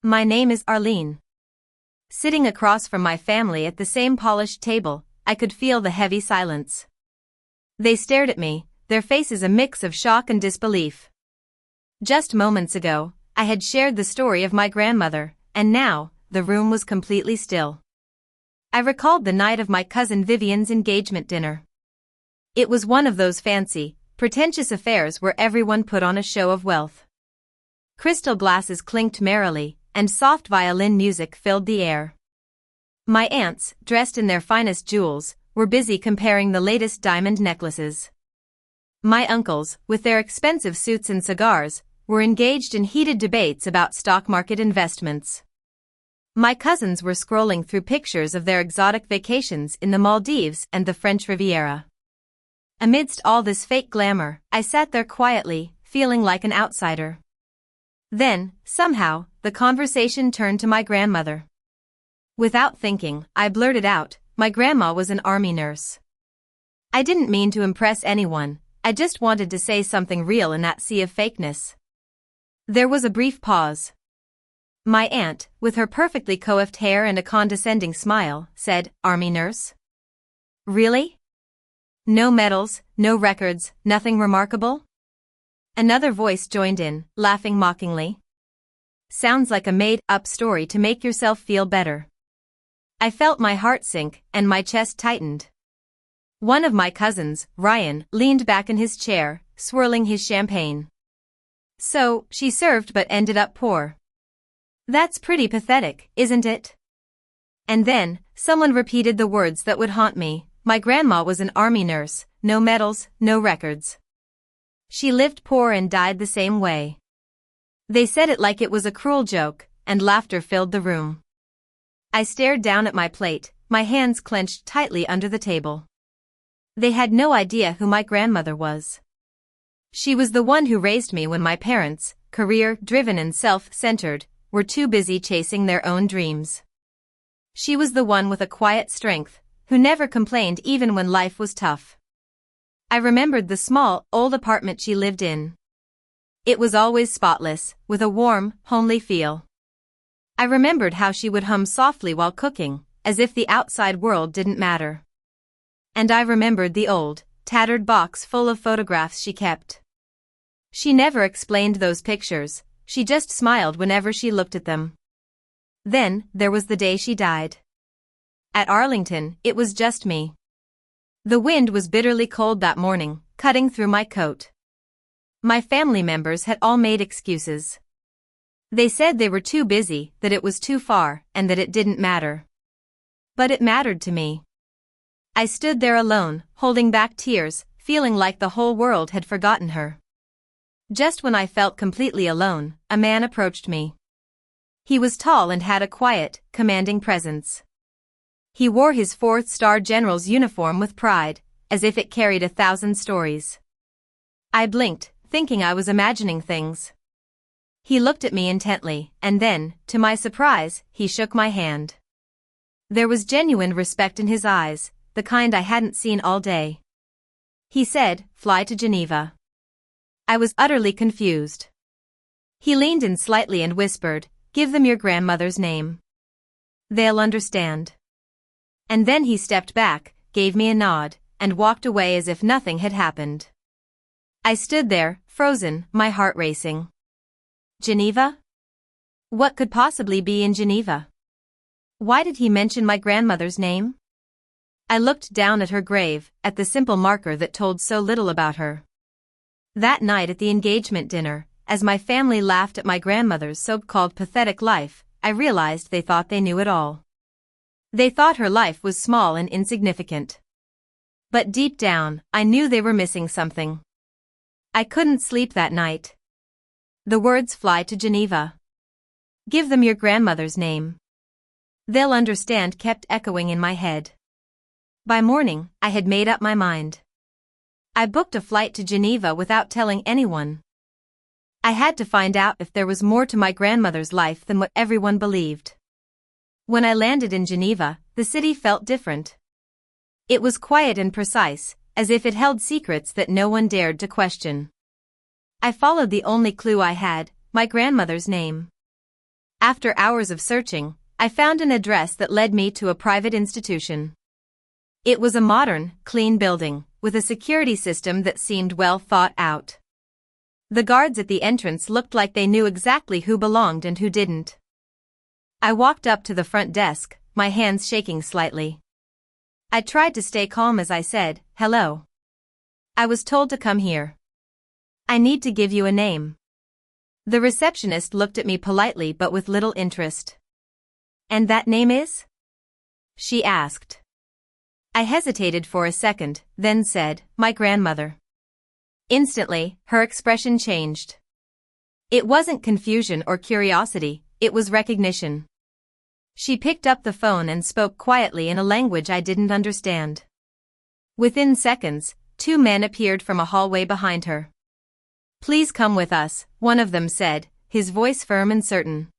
My name is Arlene. Sitting across from my family at the same polished table, I could feel the heavy silence. They stared at me, their faces a mix of shock and disbelief. Just moments ago, I had shared the story of my grandmother, and now, the room was completely still. I recalled the night of my cousin Vivian's engagement dinner. It was one of those fancy, pretentious affairs where everyone put on a show of wealth. Crystal glasses clinked merrily, and soft violin music filled the air. My aunts, dressed in their finest jewels, were busy comparing the latest diamond necklaces. My uncles, with their expensive suits and cigars, were engaged in heated debates about stock market investments. My cousins were scrolling through pictures of their exotic vacations in the Maldives and the French Riviera. Amidst all this fake glamour, I sat there quietly, feeling like an outsider. Then, somehow, the conversation turned to my grandmother. Without thinking, I blurted out, my grandma was an army nurse. I didn't mean to impress anyone, I just wanted to say something real in that sea of fakeness. There was a brief pause. My aunt, with her perfectly coiffed hair and a condescending smile, said, "Army nurse? Really? No medals, no records, nothing remarkable?" Another voice joined in, laughing mockingly. "Sounds like a made-up story to make yourself feel better." I felt my heart sink, and my chest tightened. One of my cousins, Ryan, leaned back in his chair, swirling his champagne. "So, she served but ended up poor. That's pretty pathetic, isn't it?" And then, someone repeated the words that would haunt me, my grandma was an army nurse, no medals, no records. She lived poor and died the same way. They said it like it was a cruel joke, and laughter filled the room. I stared down at my plate, my hands clenched tightly under the table. They had no idea who my grandmother was. She was the one who raised me when my parents, career-driven and self-centered, were too busy chasing their own dreams. She was the one with a quiet strength, who never complained even when life was tough. I remembered the small, old apartment she lived in. It was always spotless, with a warm, homely feel. I remembered how she would hum softly while cooking, as if the outside world didn't matter. And I remembered the old, tattered box full of photographs she kept. She never explained those pictures, she just smiled whenever she looked at them. Then, there was the day she died. At Arlington, it was just me. The wind was bitterly cold that morning, cutting through my coat. My family members had all made excuses. They said they were too busy, that it was too far, and that it didn't matter. But it mattered to me. I stood there alone, holding back tears, feeling like the whole world had forgotten her. Just when I felt completely alone, a man approached me. He was tall and had a quiet, commanding presence. He wore his fourth-star general's uniform with pride, as if it carried 1,000 stories. I blinked, thinking I was imagining things. He looked at me intently, and then, to my surprise, he shook my hand. There was genuine respect in his eyes, the kind I hadn't seen all day. He said, "Fly to Geneva." I was utterly confused. He leaned in slightly and whispered, "Give them your grandmother's name. They'll understand." And then he stepped back, gave me a nod, and walked away as if nothing had happened. I stood there, frozen, my heart racing. Geneva? What could possibly be in Geneva? Why did he mention my grandmother's name? I looked down at her grave, at the simple marker that told so little about her. That night at the engagement dinner, as my family laughed at my grandmother's so-called pathetic life, I realized they thought they knew it all. They thought her life was small and insignificant. But deep down, I knew they were missing something. I couldn't sleep that night. The words "fly to Geneva. Give them your grandmother's name. They'll understand" kept echoing in my head. By morning, I had made up my mind. I booked a flight to Geneva without telling anyone. I had to find out if there was more to my grandmother's life than what everyone believed. When I landed in Geneva, the city felt different. It was quiet and precise, as if it held secrets that no one dared to question. I followed the only clue I had, my grandmother's name. After hours of searching, I found an address that led me to a private institution. It was a modern, clean building, with a security system that seemed well thought out. The guards at the entrance looked like they knew exactly who belonged and who didn't. I walked up to the front desk, my hands shaking slightly. I tried to stay calm as I said, "Hello. I was told to come here. I need to give you a name." The receptionist looked at me politely but with little interest. "And that name is?" she asked. I hesitated for a second, then said, "My grandmother." Instantly, her expression changed. It wasn't confusion or curiosity, it was recognition. She picked up the phone and spoke quietly in a language I didn't understand. Within seconds, 2 men appeared from a hallway behind her. "Please come with us," one of them said, his voice firm and certain.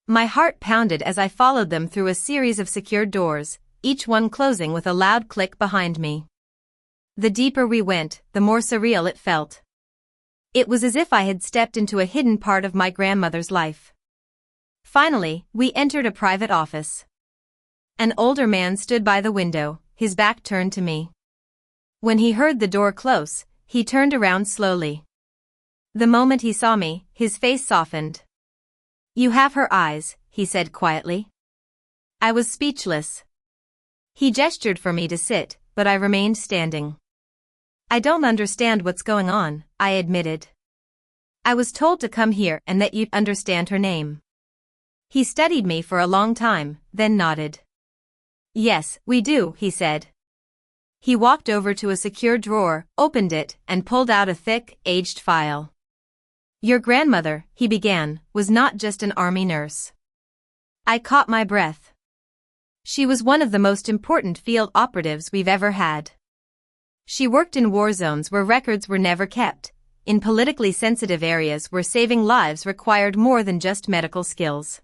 My heart pounded as I followed them through a series of secured doors, each one closing with a loud click behind me. The deeper we went, the more surreal it felt. It was as if I had stepped into a hidden part of my grandmother's life. Finally, we entered a private office. An older man stood by the window, his back turned to me. When he heard the door close, he turned around slowly. The moment he saw me, his face softened. "You have her eyes," he said quietly. I was speechless. He gestured for me to sit, but I remained standing. "I don't understand what's going on," I admitted. "I was told to come here and that you'd understand her name." He studied me for a long time, then nodded. "Yes, we do," he said. He walked over to a secure drawer, opened it, and pulled out a thick, aged file. "Your grandmother," he began, "was not just an army nurse." I caught my breath. She was one of the most important field operatives we've ever had. She worked in war zones where records were never kept, in politically sensitive areas where saving lives required more than just medical skills.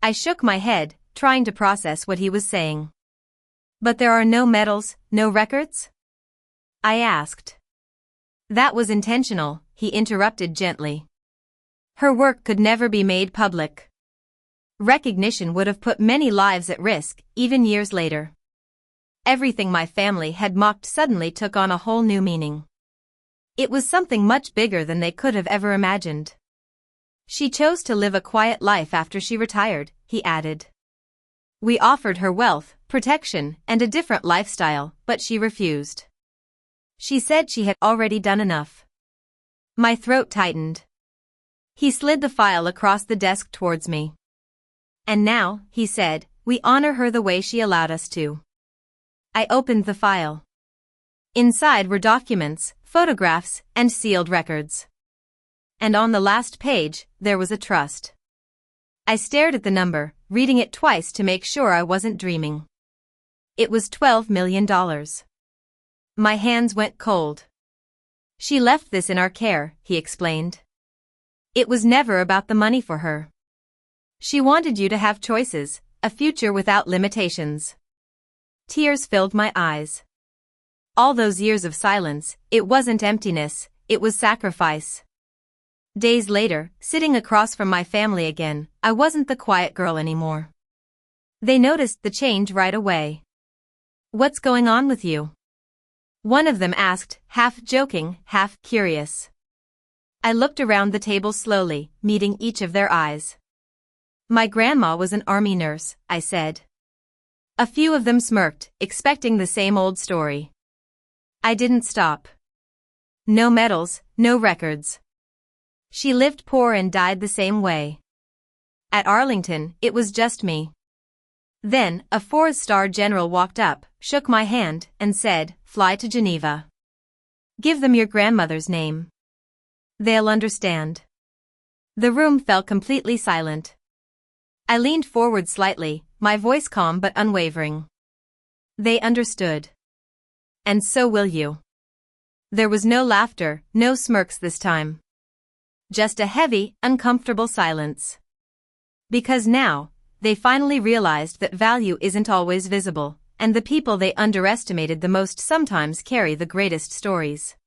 I shook my head, trying to process what he was saying. "But there are no medals, no records?" I asked. "That was intentional," he interrupted gently. "Her work could never be made public. Recognition would have put many lives at risk, even years later. Everything my family had mocked suddenly took on a whole new meaning. It was something much bigger than they could have ever imagined. She chose to live a quiet life after she retired," he added. "We offered her wealth, protection, and a different lifestyle, but she refused. She said she had already done enough." My throat tightened. He slid the file across the desk towards me. "And now," he said, "we honor her the way she allowed us to." I opened the file. Inside were documents, photographs, and sealed records. And on the last page, there was a trust. I stared at the number, reading it twice to make sure I wasn't dreaming. It was $12 million. My hands went cold. "She left this in our care," he explained. "It was never about the money for her. She wanted you to have choices, a future without limitations." Tears filled my eyes. All those years of silence, it wasn't emptiness, it was sacrifice. Days later, sitting across from my family again, I wasn't the quiet girl anymore. They noticed the change right away. "What's going on with you?" one of them asked, half joking, half curious. I looked around the table slowly, meeting each of their eyes. "My grandma was an army nurse," I said. A few of them smirked, expecting the same old story. I didn't stop. "No medals, no records. She lived poor and died the same way. At Arlington, it was just me." Then, a 4-star general walked up, shook my hand, and said, "Fly to Geneva. Give them your grandmother's name. They'll understand." The room fell completely silent. I leaned forward slightly, my voice calm but unwavering. "They understood. And so will you." There was no laughter, no smirks this time. Just a heavy, uncomfortable silence. Because now, they finally realized that value isn't always visible, and the people they underestimated the most sometimes carry the greatest stories.